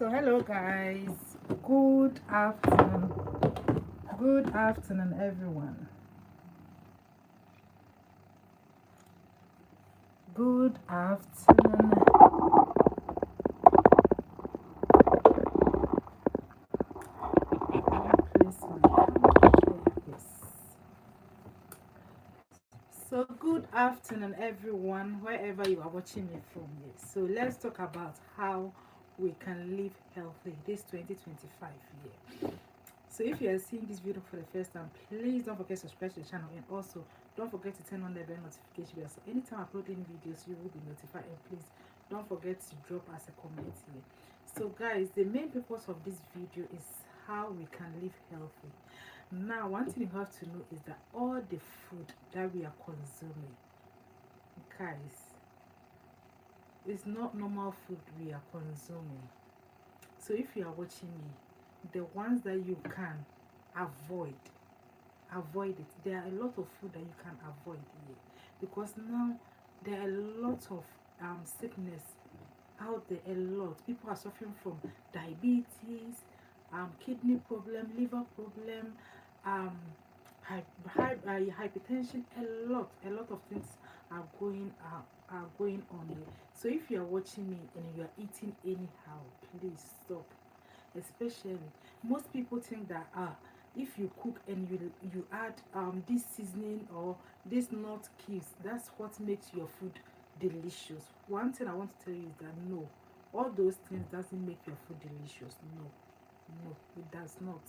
So hello guys, good afternoon everyone, good afternoon. Please, yes. So good afternoon everyone, wherever you are watching me from. Yes, so let's talk about how we can live healthy this 2025 year. So if you are seeing this video for the first time, please don't forget to subscribe to the channel, and also don't forget to turn on the bell notification bell, so anytime I upload any videos you will be notified. And please don't forget to drop us a comment here. So guys, the main purpose of this video is how we can live healthy. Now one thing you have to know is that all the food that we are consuming, guys, is not normal food we are consuming. So if you are watching me, the ones that you can avoid, avoid it. There are a lot of food that you can avoid here, because now there are a lot of sickness out there. A lot people are suffering from diabetes, kidney problem, liver problem, um hypertension. A lot of things are going on here. So if you are watching me and you are eating anyhow, please stop. Especially, most people think that if you cook and you add this seasoning or this nut cubes, that's what makes your food delicious. One thing I want to tell you is that no, all those things doesn't make your food delicious. No, no, it does not.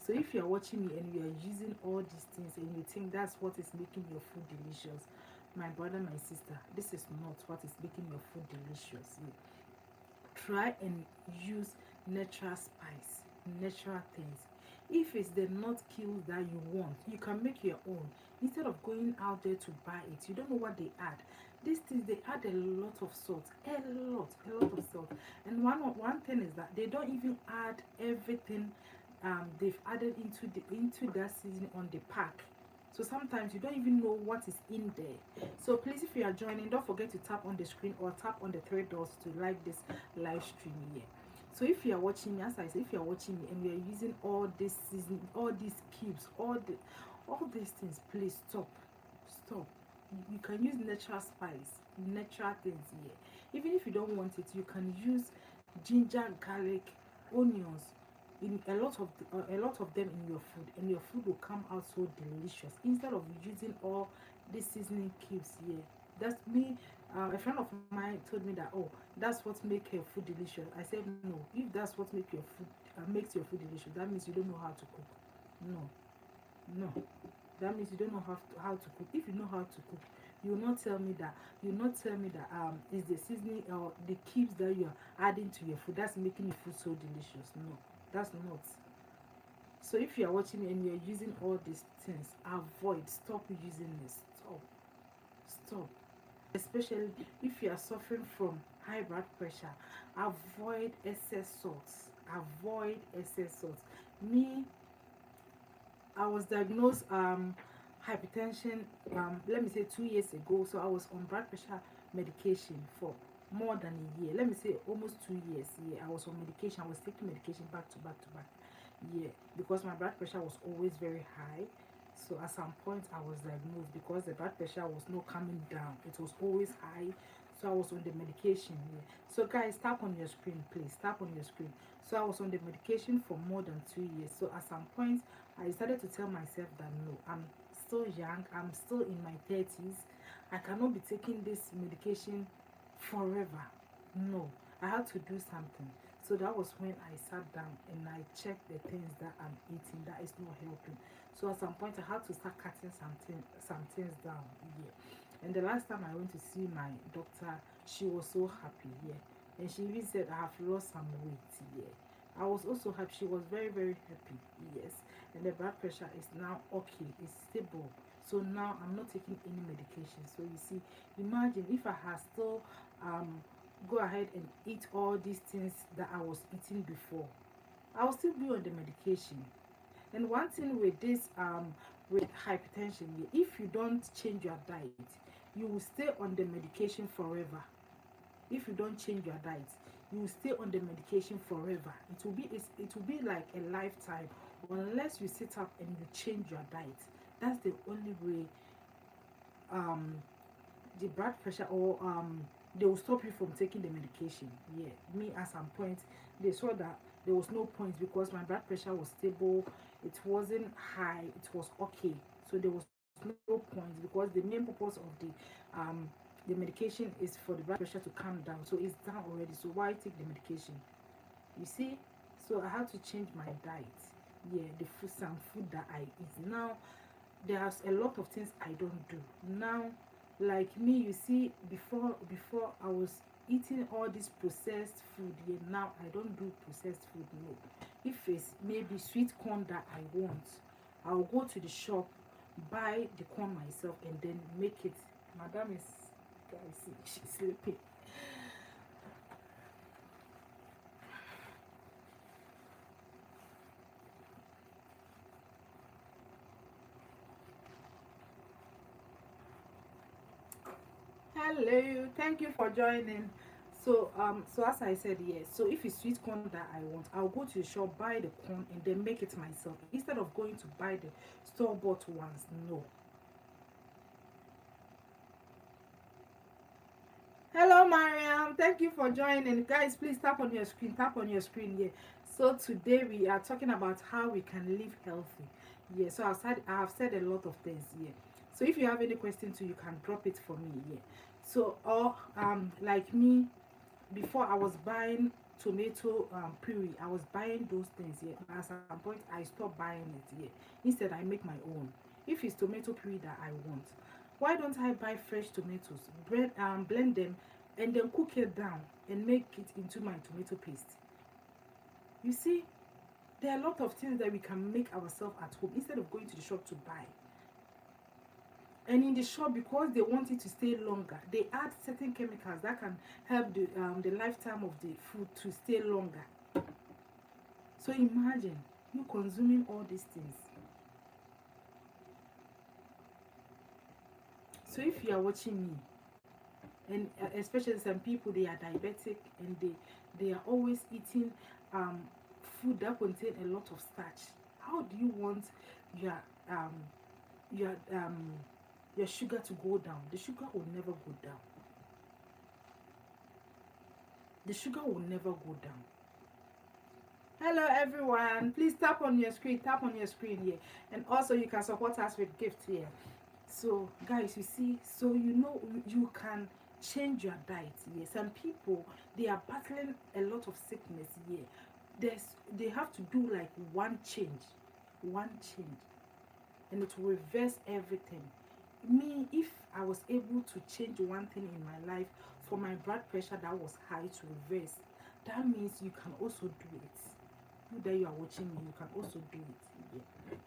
So if you are watching me and you are using all these things and you think that's what is making your food delicious, my brother, my sister, this is not what is making your food delicious. Try and use natural spice, natural things. If it's the nut kills that you want, you can make your own. Instead of going out there to buy it, you don't know what they add. These things, they add a lot of salt, a lot of salt. And one thing is that they don't even add everything they've added into that seasoning on the pack. So sometimes you don't even know what is in there. So please, if you are joining, don't forget to tap on the screen or tap on the three dots to like this live stream here. So if you are watching me, as I say, if you are watching me and you are using all this season, all these cubes, all these things, please stop. Stop. You can use natural spice, natural things here. Even if you don't want it, you can use ginger, garlic, onions, in a lot of them in your food, and your food will come out so delicious instead of using all these seasoning cubes here. That's me. A friend of mine told me that, oh, that's what makes her food delicious. I said no. If that's what makes your food delicious, that means you don't know how to cook. No, no, that means you don't know how to cook. If you know how to cook, you will not tell me that. You will not tell me that is the seasoning or the cubes that you are adding to your food that's making your food so delicious. No, that's not. So if you are watching me and you're using all these things, avoid. Stop using this. Stop. Stop. Especially if you are suffering from high blood pressure, avoid excess salt. Avoid excess salt. Me, I was diagnosed hypertension, let me say 2 years ago. So I was on blood pressure medication for more than a year. Let me say almost 2 years. Yeah, I was on medication. I was taking medication back to back to back. Yeah, because my blood pressure was always very high. So at some point I was diagnosed because the blood pressure was not coming down. It was always high. So I was on the medication. Yeah. So guys, tap on your screen, please. Tap on your screen. So I was on the medication for more than 2 years. So at some point I started to tell myself that no, I'm still young. I'm still in my 30s. I cannot be taking this medication forever. No, I had to do something. So that was when I sat down and I checked the things that I'm eating that is not helping. So at some point I had to start cutting some things down. Yeah. And the last time I went to see my doctor, she was so happy. Yeah. And she even said I have lost some weight. Yeah. I was also happy. She was very, very happy. Yes. And the blood pressure is now okay. It's stable. So now I'm not taking any medication. So you see, imagine if I had still go ahead and eat all these things that I was eating before, I will still be on the medication. And one thing with this with hypertension, if you don't change your diet, you will stay on the medication forever. If you don't change your diet, you will stay on the medication forever. It will be like a lifetime, unless you sit up and you change your diet. That's the only way um the blood pressure, or they will stop you from taking the medication. Yeah, me at some point they saw that there was no point, because my blood pressure was stable, it wasn't high, it was okay. So there was no point, because the main purpose of um the medication is for the blood pressure to calm down. So it's down already, so why take the medication? You see? So I had to change my diet. Yeah, the food, some food that I eat now, there's a lot of things I don't do now. Like me, you see, before I was eating all this processed food. Yeah, now I don't do processed food. No. If it's maybe sweet corn that I want, I'll go to the shop, buy the corn myself, and then make it. Madam is, guys, see, she's sleeping. Hello, thank you for joining. So as I said, yes. So if it's sweet corn that I want, I'll go to the shop, buy the corn, and then make it myself instead of going to buy the store-bought ones. No. Hello, Mariam. Thank you for joining, guys. Please tap on your screen. Tap on your screen. Yeah. So today we are talking about how we can live healthy. Yeah. So I have said a lot of things. Yeah. So if you have any question too, you can drop it for me. Yeah. So or like me, before I was buying tomato puree, I was buying those things. Yeah. At some point I stopped buying it. Yeah. Instead I make my own. If it's tomato puree that I want, why don't I buy fresh tomatoes, blend them, and then cook it down and make it into my tomato paste? You see, there are a lot of things that we can make ourselves at home instead of going to the shop to buy. And in the shop, because they want it to stay longer, they add certain chemicals that can help the lifetime of the food to stay longer. So imagine you consuming all these things. So if you are watching me, and especially some people, they are diabetic, and they are always eating um food that contain a lot of starch, how do you want your um your um your sugar to go down? The sugar will never go down. The sugar will never go down. Hello everyone, please tap on your screen, tap on your screen here, and also you can support us with gifts here. So guys, you see, so you know you can change your diet. Yeah, some people, they are battling a lot of sickness. Yeah, they have to do like one change, and it will reverse everything. Me, if I was able to change one thing in my life for my blood pressure that was high to reverse, that means you can also do it. You that you are watching me, you can also do it. Yeah,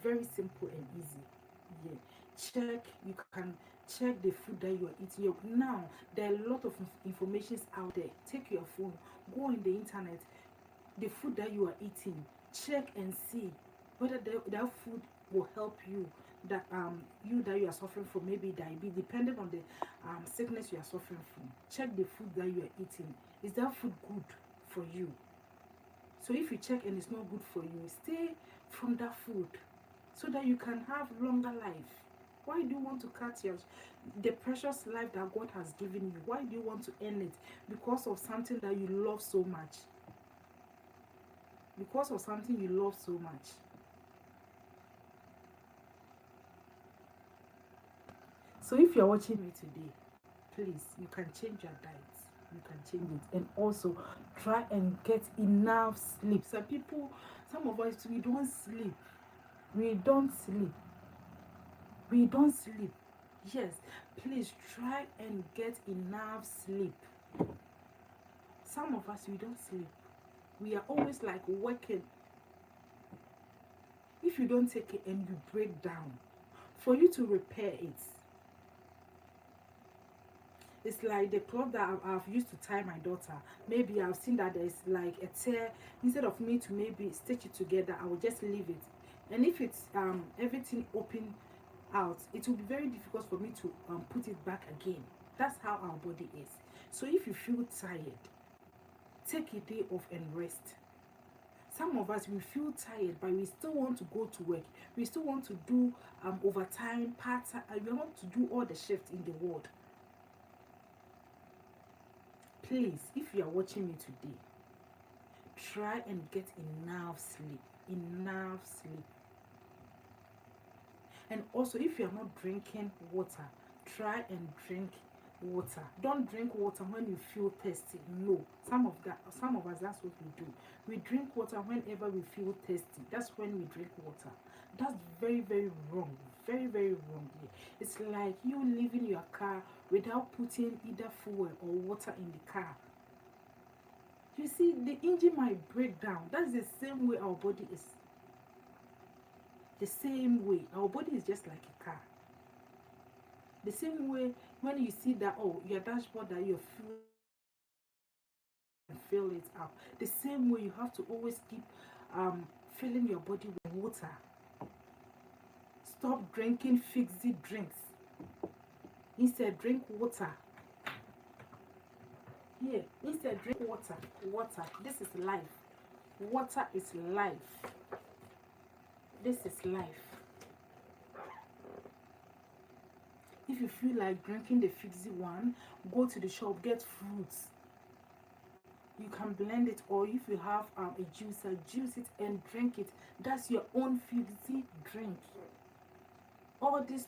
very simple and easy. Yeah, check, you can check the food that you are eating. Now there are a lot of informations out there. Take your phone, go on the internet, the food that you are eating, check and see whether that food will help you, that you that you are suffering from maybe diabetes, depending on the sickness you are suffering from. Check the food that you are eating. Is that food good for you? So if you check and it's not good for you, stay from that food so that you can have longer life. Why do you want to cut the precious life that God has given you? Why do you want to end it because of something that you love so much? Because of something you love so much. So if you're watching me today, please, you can change your diet. You can change it. And also try and get enough sleep. Some of us, we don't sleep. We don't sleep. We don't sleep. Yes, please try and get enough sleep. Some of us, we don't sleep. We are always like working. If you don't take it and you break down, for you to repair it, it's like the cloth that I've used to tie my daughter. Maybe I've seen that there's like a tear. Instead of me to maybe stitch it together, I will just leave it. And if it's everything open out, it will be very difficult for me to put it back again. That's how our body is. So if you feel tired, take a day off and rest. Some of us, we feel tired, but we still want to go to work. We still want to do overtime, part-time. We want to do all the shifts in the world. Please, if you are watching me today, try and get enough sleep. Enough sleep. And also, if you are not drinking water, try and drink water. Don't drink water when you feel thirsty. No. Some of us, that's what we do. We drink water whenever we feel thirsty. That's when we drink water. That's very, very wrong. Very, very wrong. Yeah. It's like you leaving your car without putting either fuel or water in the car. You see, the engine might break down. That's the same way our body is. The same way. Our body is just like a car. The same way when you see that, oh, your dashboard, that your fuel and fill it up. The same way you have to always keep filling your body with water. Stop drinking fixed drinks. Instead, drink water. Here, instead, drink water. Water. This is life. Water is life. This is life. If you feel like drinking the fixed one, go to the shop, get fruits. You can blend it, or if you have a juicer, juice it and drink it. That's your own fixed drink. All this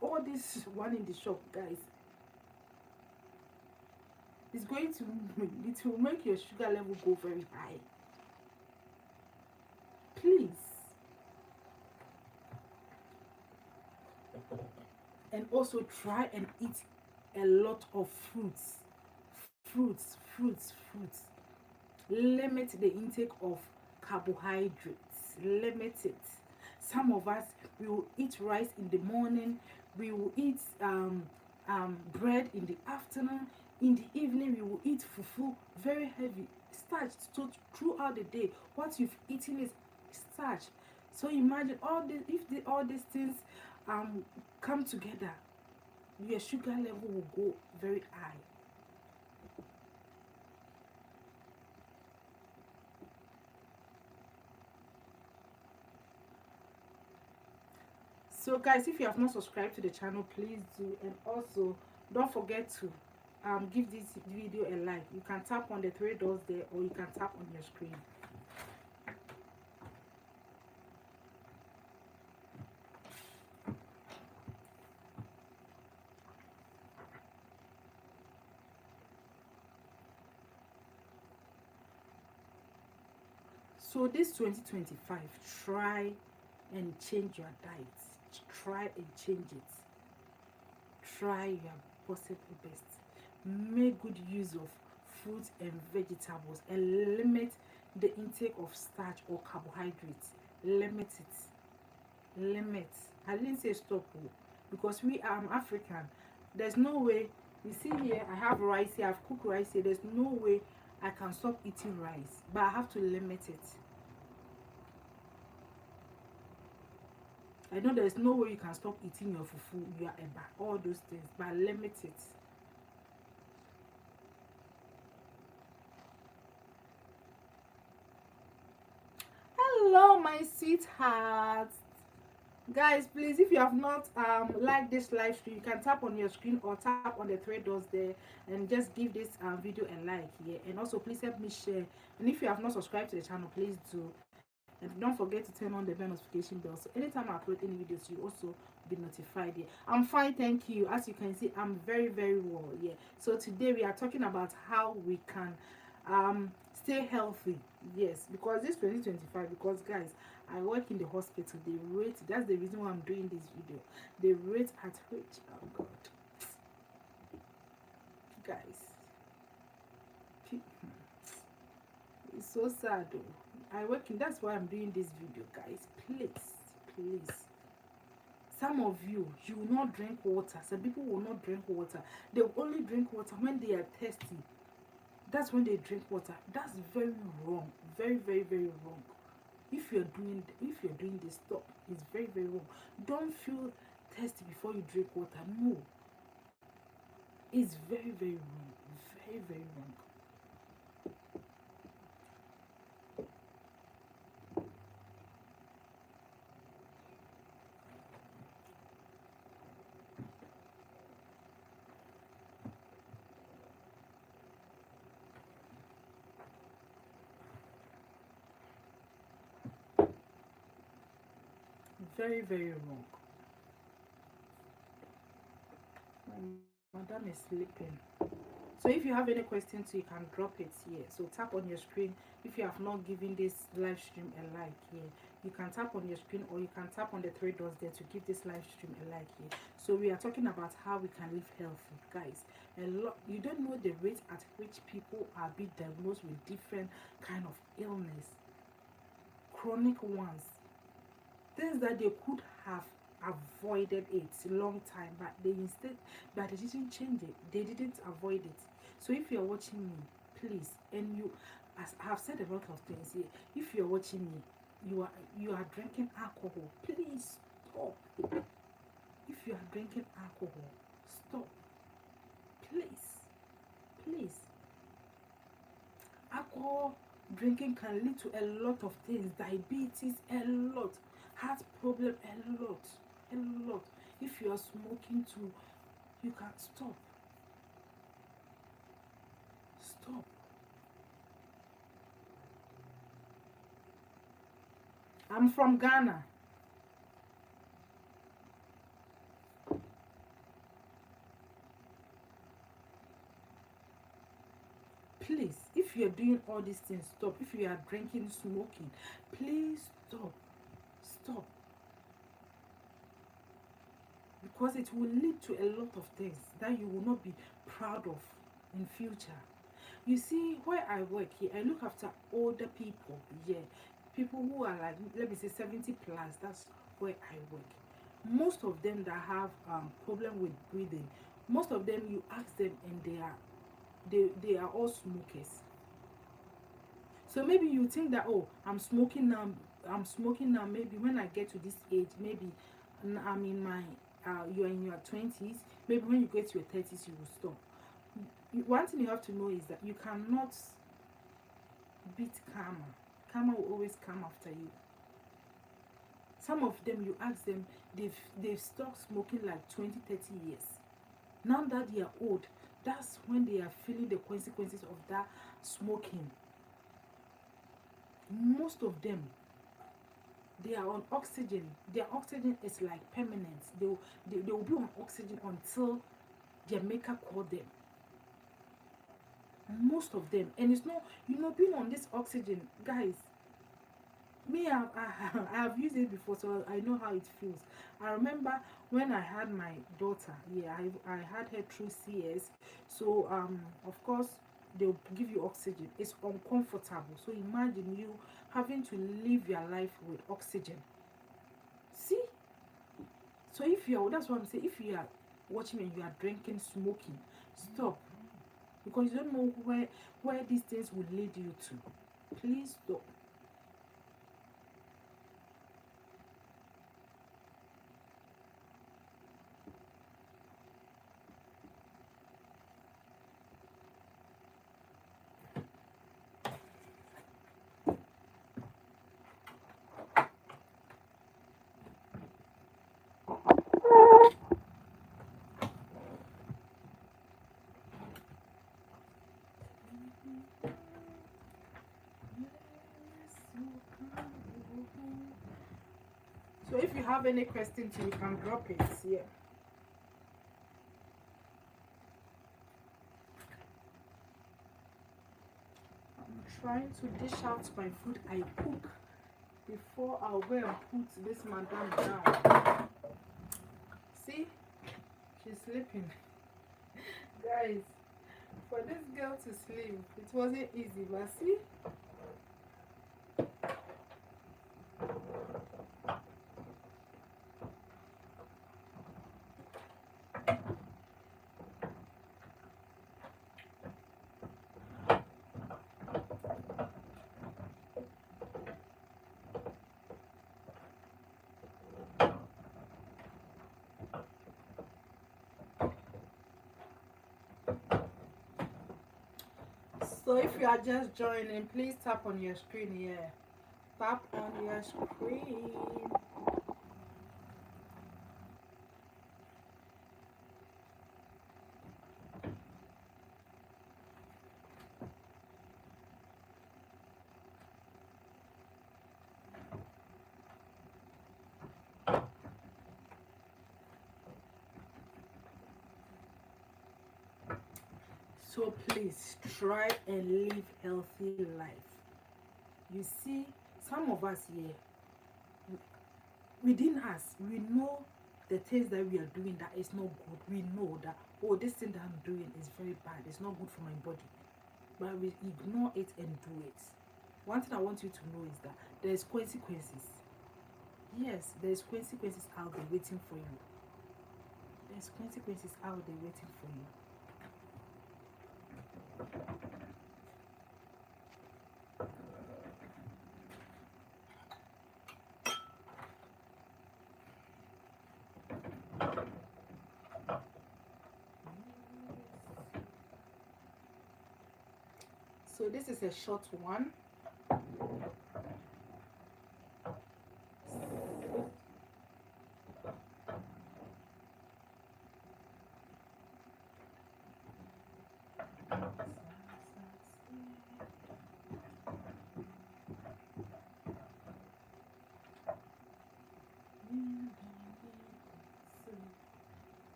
all this one in the shop, guys, is going to it will make your sugar level go very high. Please. And also try and eat a lot of fruits. Fruits. Limit the intake of carbohydrates. Limit it. Some of us, we will eat rice in the morning. We will eat bread in the afternoon. In the evening, we will eat fufu, very heavy starch. So throughout the day, what you've eaten is starch. So imagine all these things come together, your sugar level will go very high. So guys, if you have not subscribed to the channel, please do. And also don't forget to give this video a like. You can tap on the three dots there, or you can tap on your screen. So this 2025, try and change your diet. Try and change it. Try your possible best. Make good use of fruits and vegetables, and limit the intake of starch or carbohydrates. Limit it. Limit. I didn't say stop, because we are African. There's no way. You see here, I have rice here. I've cooked rice here. There's no way I can stop eating rice, but I have to limit it. I know there's no way you can stop eating your fufu, your eba, all those things, but limit it. Hello, my sweethearts. Guys, please, if you have not liked this live stream, you can tap on your screen or tap on the three dots there and just give this video a like here. And also, please help me share. And if you have not subscribed to the channel, please do. And don't forget to turn on the bell notification bell, so anytime I upload any videos, you also be notified here. I'm fine, thank you. As you can see, I'm very, very well. Yeah. So today we are talking about how we can stay healthy. Yes, because this 2025, because guys, I work in the hospital. The rate, that's the reason why I'm doing this video. The rate at which, oh God, guys, it's so sad though. I work in, that's why I'm doing this video, guys. Please. Some of you will not drink water. Some people will not drink water. They will only drink water when they are thirsty. That's when they drink water. That's very wrong. Very, very, very wrong. If you're doing this, stop. It's very, very wrong. Don't feel thirsty before you drink water. No. It's very, very wrong. Very, very wrong. Very, very wrong. My madam is sleeping. So if you have any questions, you can drop it here. So tap on your screen. If you have not given this live stream a like here, you can tap on your screen, or you can tap on the three dots there to give this live stream a like here. So we are talking about how we can live healthy, guys. A lot, you don't know the rate at which people are being diagnosed with different kind of illness, chronic ones, things that they could have avoided it a long time, but they didn't change it, they didn't avoid it. So if you're watching me, please, and you, as I have said a lot of things here, if you're watching me, you are drinking alcohol, please stop. If you are drinking alcohol, stop, please, please. Alcohol drinking can lead to a lot of things, diabetes, a lot, heart problem, a lot, a lot. If you are smoking too, you can stop. Stop. I'm from Ghana. Please, if you're doing all these things, stop. If you are drinking, smoking, please stop. Stop. Because it will lead to a lot of things that you will not be proud of in future. You see, where I work here, I look after older people. Yeah, people who are like, let me say 70 plus. That's where I work. Most of them that have problem with breathing, most of them you ask them and they are all smokers. So maybe you think that, oh, I'm smoking now. Maybe when I get to this age, maybe I'm in my you're in your 20s. Maybe when you get to your 30s, you will stop. One thing you have to know is that you cannot beat karma. Karma will always come after you. Some of them, you ask them, they've stopped smoking like 20, 30 years. Now that they are old, that's when they are feeling the consequences of that smoking. Most of them, they are on oxygen. Their oxygen is like permanent. They will be on oxygen until their maker call them. Most of them. And it's not, being on this oxygen, guys, me, I have used it before, so I know how it feels. I remember when I had my daughter, yeah, I had her through CS. So of course they'll give you oxygen. It's uncomfortable. So imagine you having to live your life with oxygen. See? So if you are, that's what I'm saying, if you are watching and you are drinking, smoking, stop. Because you don't know where these things will lead you to. Please stop. So if you have any questions, you can drop it here. I'm trying to dish out my food I cook before I'll go and put this madam down. See, she's sleeping. Guys, for this girl to sleep, it wasn't easy, but see. So if you are just joining, please tap on your screen here. Tap on your screen. So please try and live healthy life. You see, some of us here, within us, we know the things that we are doing that is not good. We know that, oh, this thing that I'm doing is very bad, it's not good for my body, but we ignore it and do it. One thing I want you to know is that there's consequences. Yes, there's consequences out there waiting for you. There's consequences out there waiting for you. So this is a short one.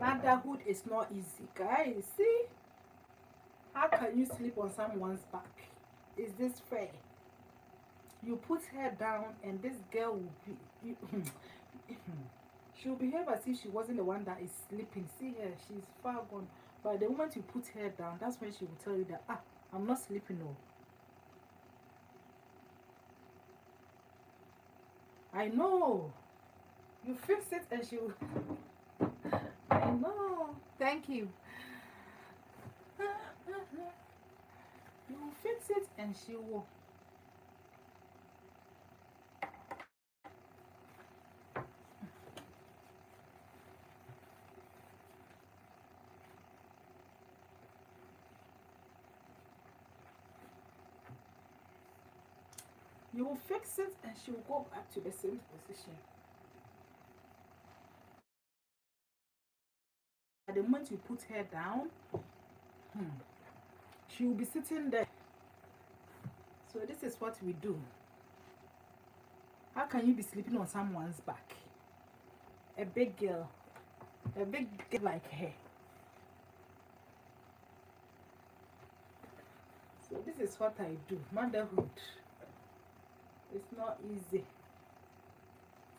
Motherhood is not easy, guys. See, how can you sleep on someone's back? Is this fair? You put her down, and this girl will be. She'll behave as if she wasn't the one that is sleeping. See her, she's far gone. But the moment you put her down, that's when she will tell you that, I'm not sleeping. No, I know. You fix it, and she will. I know. Thank you. You will fix it, and she will. You will fix it, and she will go back to the same position. At the moment you put her down, she will be sitting there. So this is what we do. How can you be sleeping on someone's back? A big girl like her. So this is what I do. Motherhood, it's not easy.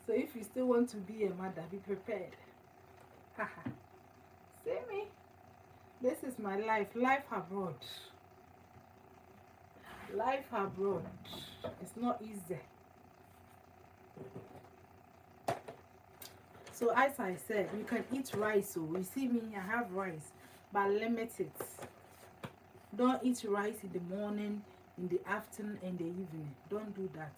So if you still want to be a mother, be prepared. Haha. See me? This is my life. Life abroad. Life abroad. It's not easy. So as I said, you can eat rice. So you see me, I have rice, but limit it. Don't eat rice in the morning, in the afternoon, and the evening. Don't do that.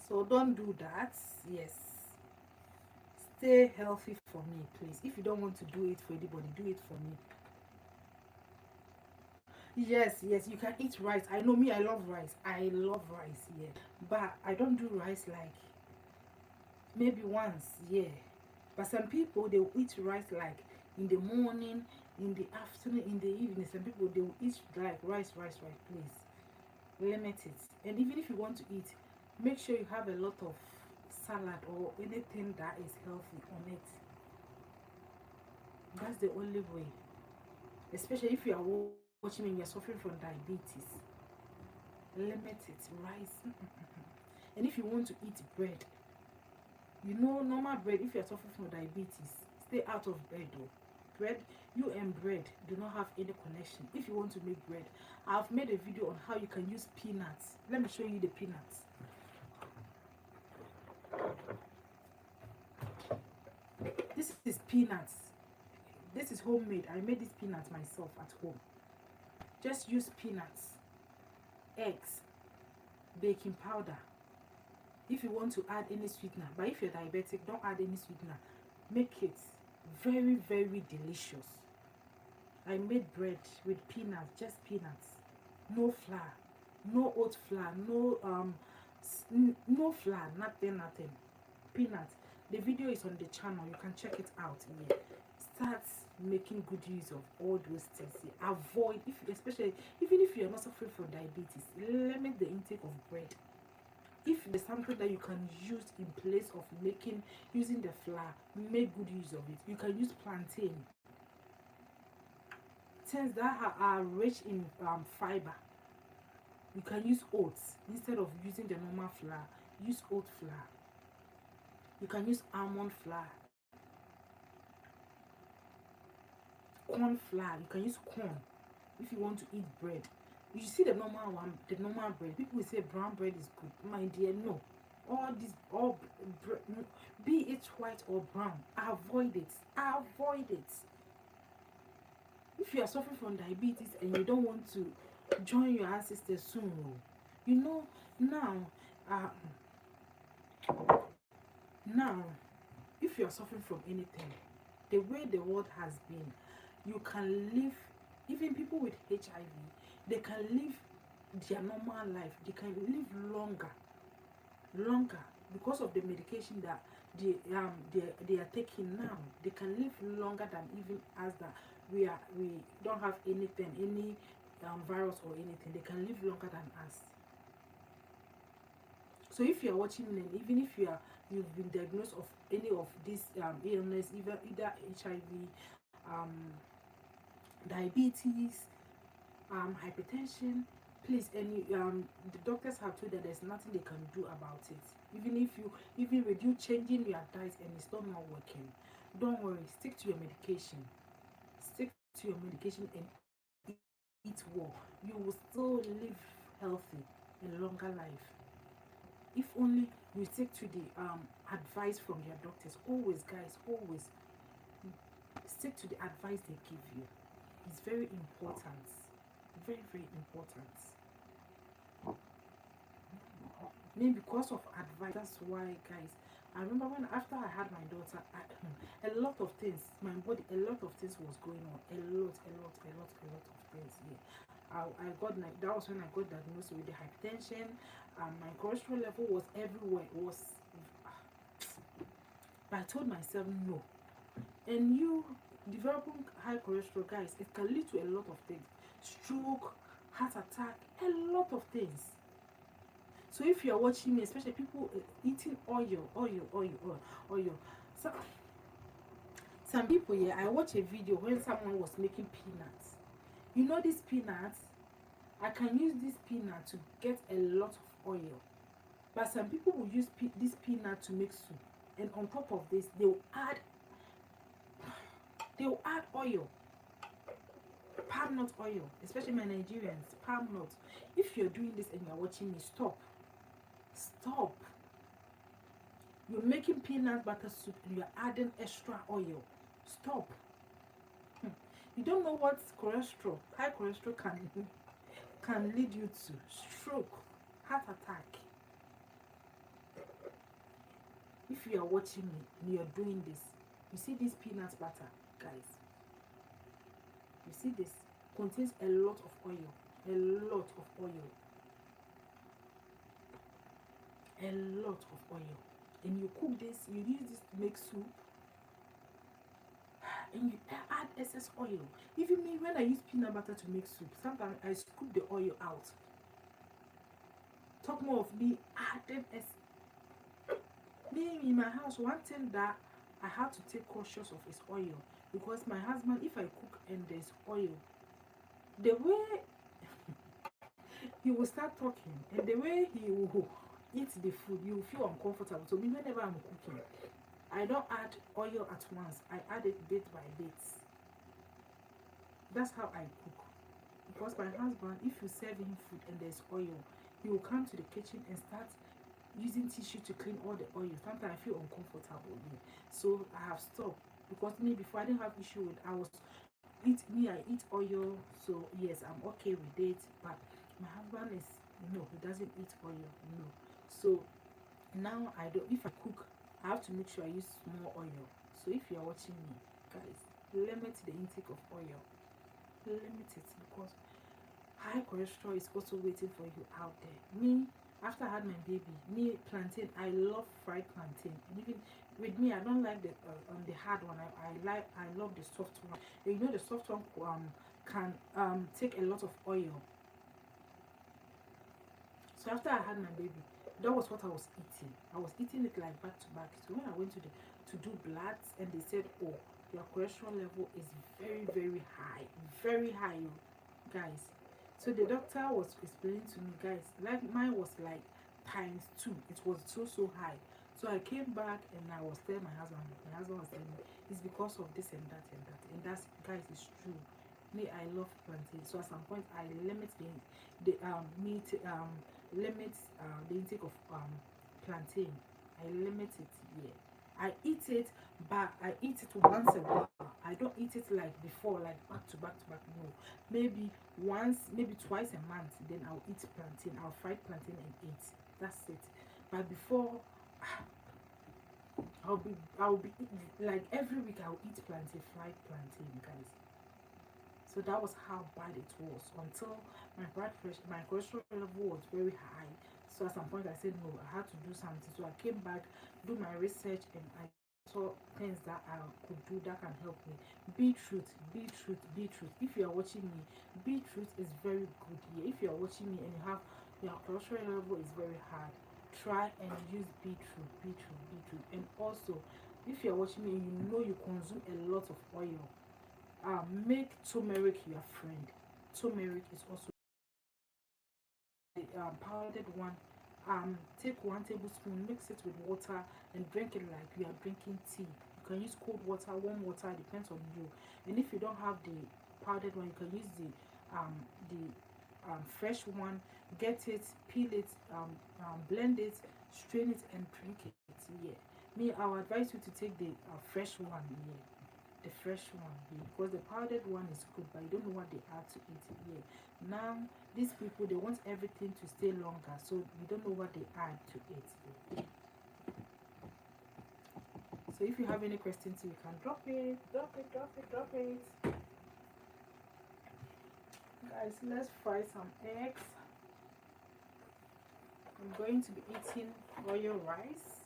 So don't do that. Yes. Stay healthy for me, please. If you don't want to do it for anybody, do it for me. Yes, you can eat rice. I know me, I love rice. I love rice, yeah. But I don't do rice like maybe once, yeah. But some people, they will eat rice like in the morning, in the afternoon, in the evening. Some people, they will eat like rice, please. Limit it. And even if you want to eat, make sure you have a lot of salad or anything that is healthy on it. That's the only way. Especially if you are watching me and you're suffering from diabetes. Limit it. Rice. And if you want to eat bread, you know, normal bread, if you're suffering from diabetes, stay out of bread though. Bread, you and bread do not have any connection. If you want to make bread, I've made a video on how you can use peanuts. Let me show you the peanuts. This is peanuts. This is homemade. I made these peanuts myself at home. Just use peanuts, eggs, baking powder. If you want to add any sweetener, but if you're diabetic, don't add any sweetener. Make it very, very delicious. I made bread with peanuts, just peanuts. No flour, no oat flour, no flour, nothing. peanut. The video is on the channel, you can check it out. Yeah, start making good use of all those things. Yeah. Avoid, if especially even if you're not suffering from diabetes, limit the intake of bread. If there's something that you can use in place of using the flour, make good use of it. You can use plantain, things that are rich in fiber. You can use oats instead of using the normal flour. Use oat flour. You can use almond flour, corn flour. You can use corn if you want to eat bread. You see the normal one, the normal bread. People will say brown bread is good. My dear, no. All bread, be it white or brown, avoid it. Avoid it. If you are suffering from diabetes and you don't want to join your ancestors soon, you know now. Now, if you are suffering from anything, the way the world has been, you can live. Even people with HIV, they can live their normal life. They can live longer because of the medication that they are taking now. They can live longer than even us that we don't have anything, any virus or anything. They can live longer than us. So if you are watching me, and even if you've been diagnosed of any of these illness, either HIV, diabetes, hypertension, please, and the doctors have told that there's nothing they can do about it. Even with you changing your diet and it's still not working, don't worry. Stick to your medication. Stick to your medication and eat well. You will still live healthy and longer life. If only you stick to the advice from your doctors. Always, guys, always stick to the advice they give you. It's very important. Very, very important. Maybe because of advice, that's why, guys. I remember when after I had my daughter, a lot of things, my body, a lot of things was going on. A lot of things. Yeah. I got like that was when I got diagnosed with the hypertension. My cholesterol level was everywhere. It was, but I told myself no. And you developing high cholesterol, guys, it can lead to a lot of things: stroke, heart attack, a lot of things. So if you are watching me, especially people eating oil, so some people, yeah, I watched a video when someone was making peanuts. You know these peanuts, I can use this peanut to get a lot of oil. But some people will use this peanut to make soup. And on top of this, they will add oil. Palm nut oil. Especially my Nigerians, palm nut. If you're doing this and you're watching me, stop. Stop. You're making peanut butter soup and you're adding extra oil. Stop. You don't know what high cholesterol can lead you to: stroke, heart attack. If you are watching me and you are doing this, you see this peanut butter, guys. You see this contains a lot of oil, a lot of oil, a lot of oil. And you cook this, you use this to make soup, and you add excess oil. Even me, when I use peanut butter to make soup, sometimes I scoop the oil out. Talk more of me adding being in my house. One thing that I have to take cautious of is oil, because my husband, if I cook and there's oil, the way he will start talking and the way he will eat the food, you will feel uncomfortable. So me, whenever I'm cooking, I don't add oil at once. I add it bit by bit. That's how I cook. Because my husband, if you serve him food and there's oil, he will come to the kitchen and start using tissue to clean all the oil. Sometimes I feel uncomfortable. So I have stopped. Because me, before, I didn't have issue with, I eat oil. So yes, I'm okay with it. But my husband is, no, he doesn't eat oil. No. So now if I cook, I have to make sure I use more oil. So if you are watching me, guys, limit the intake of oil. Limit it, because high cholesterol is also waiting for you out there. Me, After I had my baby, me plantain, I love fried plantain. And even with me, I don't like the hard one. I love the soft one. And you know the soft one can take a lot of oil. So after I had my baby, that was what I was eating. I was eating it like back to back. So when I went to do bloods, and they said, "Oh, your cholesterol level is very high, oh, guys." So the doctor was explaining to me, guys, like mine was like times two. It was so high. So I came back and I was telling my husband. My husband was telling me it's because of this and that and that, and that's, guys, it's true. Me, I love plantain. So at some point, I limit the meat limit the intake of plantain. I limit it. Yeah, I eat it, but I eat it once a while. I don't eat it like before, like back to back to back. No, maybe once, maybe twice a month. Then I'll eat plantain. I'll fry plantain and eat. That's it. But before, I'll be like every week I'll eat plantain, fried plantain, guys. So that was how bad it was until my blood pressure, my cholesterol level was very high. So at some point I said no, I had to do something. So I came back, do my research, and I saw things that I could do that can help me. Beetroot, beetroot, beetroot. If you are watching me, beetroot is very good here. If you are watching me and you have your cholesterol level is very high, try and use beetroot, beetroot, beetroot. And also, if you are watching me and you know you consume a lot of oil, make turmeric your friend. Turmeric is also the powdered one. Take 1 tablespoon, mix it with water, and drink it like you are drinking tea. You can use cold water, warm water, depends on you. And if you don't have the powdered one, you can use the fresh one. Get it, peel it, blend it, strain it, and drink it. Yeah. Me, I would advise you to take the fresh one. Yeah, the fresh one, yeah, because the powdered one is good, but you don't know what they add to it. Yeah. Now these people, they want everything to stay longer, so you don't know what they add to it. Yeah. So if you have any questions, you can drop it, drop it, drop it, drop it. Guys, let's fry some eggs. I'm going to be eating royal rice,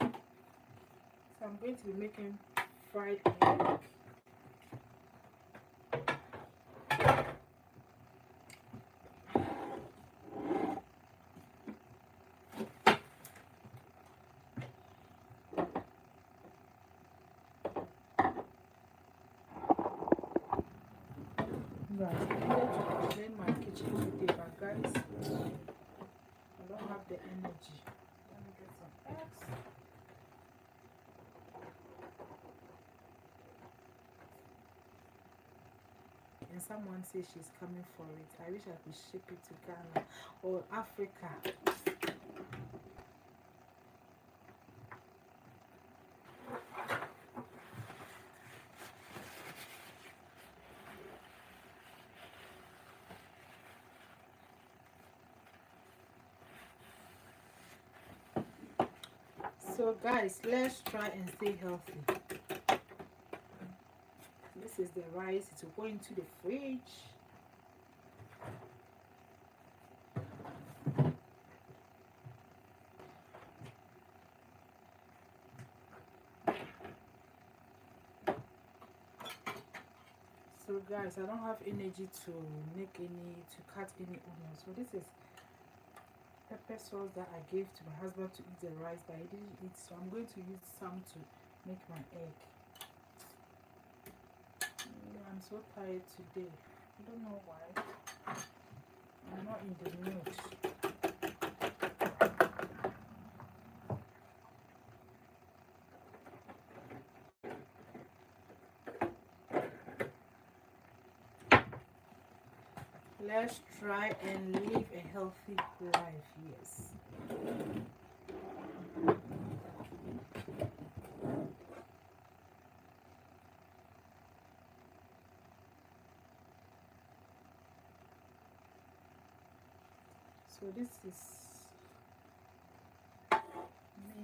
so I'm going to be making fried egg. Right, I needed to clean my kitchen today, but guys, I don't have the energy. Let me get some eggs. And someone says she's coming for it. I wish I could ship it to Ghana or Africa. So guys, let's try and stay healthy. This is the rice. It will go into the fridge. So guys, I don't have energy to cut any onions. So this is pepper sauce that I gave to my husband to eat the rice, but he didn't eat. So I'm going to use some to make my egg. I'm so tired today. I don't know why. I'm not in the mood. Let's try and live a healthy life, yes. So this is me.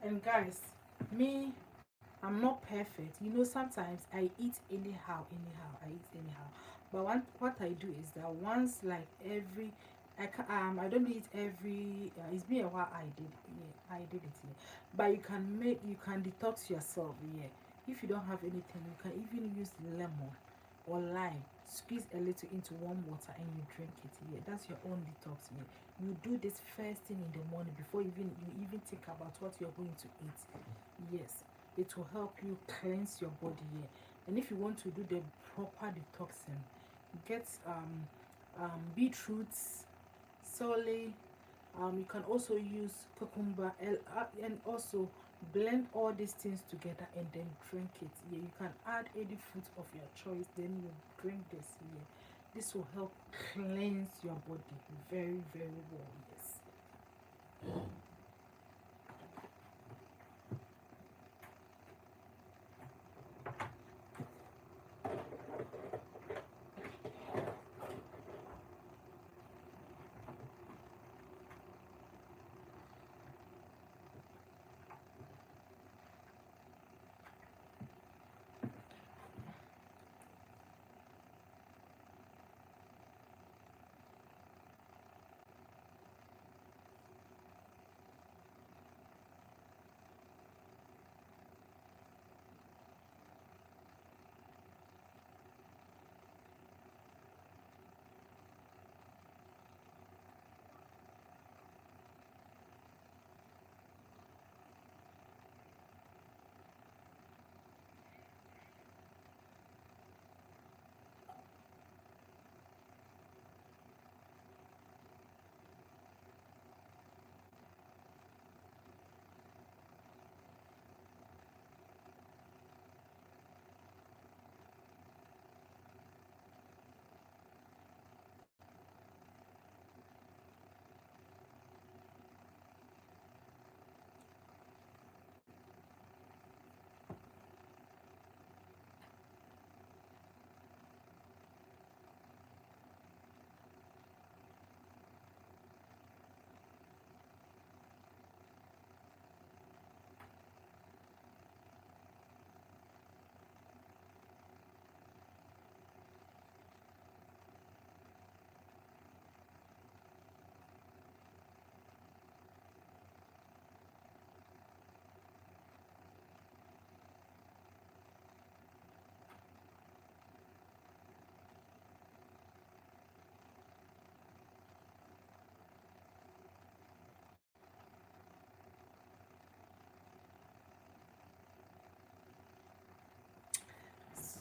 And guys, me, I'm not perfect. You know, sometimes I eat anyhow, anyhow. I eat anyhow. But what I do is that once, like every, I don't do it every. It's been a while. I did it. Yeah. But you can detox yourself. Yeah. If you don't have anything, you can even use lemon or lime. Squeeze a little into warm water and you drink it. Yeah, that's your own detox. Yeah. You do this first thing in the morning before you even think about what you're going to eat. Yes, it will help you cleanse your body here. And if you want to do the proper detoxing, get beetroots, celery. You can also use cucumber and also blend all these things together and then drink it. Yeah, you can add any fruit of your choice, then you drink this here. This will help cleanse your body very, very well. Yes.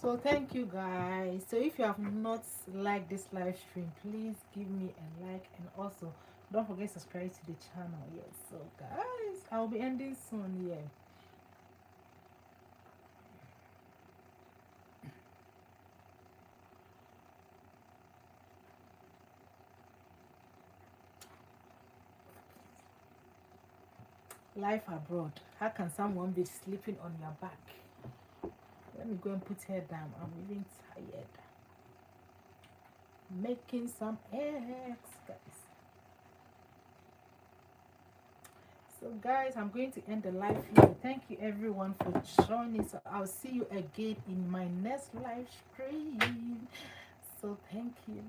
So thank you guys. So if you have not liked this live stream, please give me a like and also don't forget to subscribe to the channel. Yes. So guys, I'll be ending soon. Yeah. Life abroad. How can someone be sleeping on your back? Let me go and put her down. I'm even tired. Making some eggs, guys. So guys, I'm going to end the live here. Thank you everyone for joining. So I'll see you again in my next live stream. So thank you.